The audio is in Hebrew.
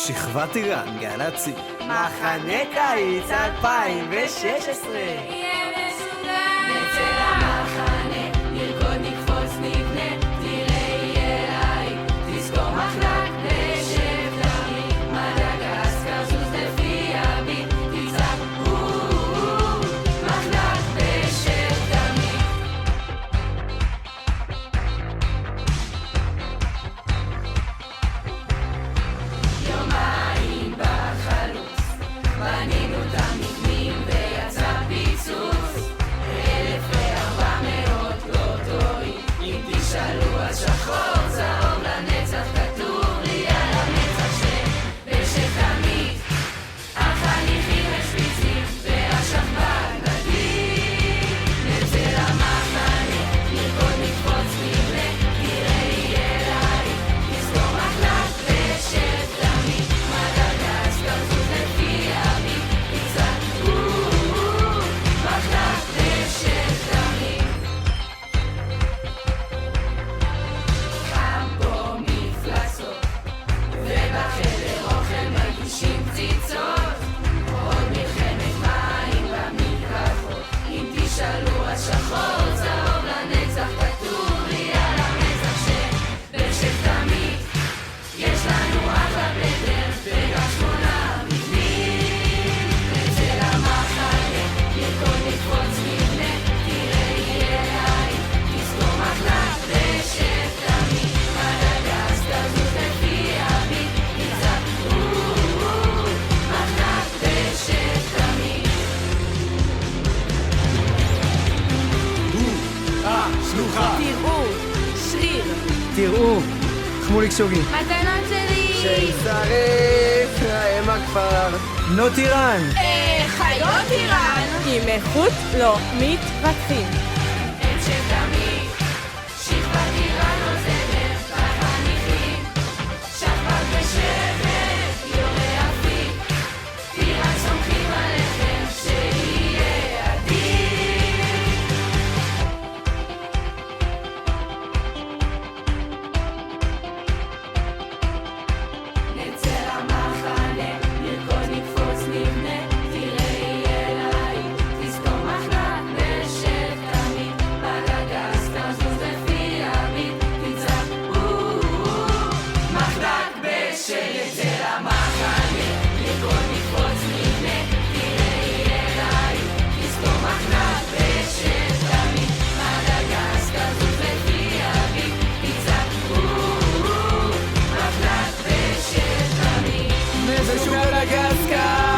שכבת טירן, גל"צ. מחנה קיץ 2016. יהיה מסוגל. נצא למחנה, נרקוד, נקפוץ, נבנה, תראה יהיה לי, תזכור מחנק, נשב דמי, מדגסקר, זוז לפי הביט, תצעק, מחנק, נשב דמי. יומיים בחלוץ, בנינו את המבנים ויצא פיצוץ, 1400 לא טועים, אם תשאלו על שחור צהוב לנצח, כתוב לי על המצח שבשת תמיד החניכים השפיצים והשכפ"ץ נגיד. נצא למחנה, נרקוד, נקפוץ, נבנה, תראה יהיה לי, תזכור מחנק בשת תמיד, מדגסקר, זוז לפי הביט, תצעק, מחנק בשת תמיד. חם פה מפלצות, ובחדר אוכל מגישים קציצות, עוד מלחמת מים במקרחות, אם תשאלו על שחור צהוב לנצח, כתוב לי על המצח שבשת תמיד יש לנו אחלה בלדר וגם 8 מבנים. נצא למחנה, נרקוד, נקפוץ, נבנה, תראה יהיה לי, תזכור מחנק בשת תמיד, מדגסקר, זוז לפי הביט, תצעק, מחנק בשת תמיד. שלוחה. תראו, שריר, תראו, חמוליק שוגי. מתנות שלי! שישרף להם הכפר. נו טירן. חיות איראן! עם איכות לא מתווכחים. אין שתמיד, שכבת איראן עוזרת לחניכים, שכפ"ץ בשבט, יורה אפיק, איראן סומכים עליכם שיהיה עדיף. נצא למחנה, נרקוד, נקפוץ, נבנה, תראה יהיה לי, תזכור מחנק בשת תמיד, מדגסקר, זוז לפי הביט, תצעק, מחנק בשת. נצא למחנה, נרקוד, נקפוץ, נבנה, תראה יהיה לי, תזכור מחנק בשת תמיד, מדגסקר, זוז לפי הביט, תצעק, מחנק בשת תמיד. משוגע מדגסקר.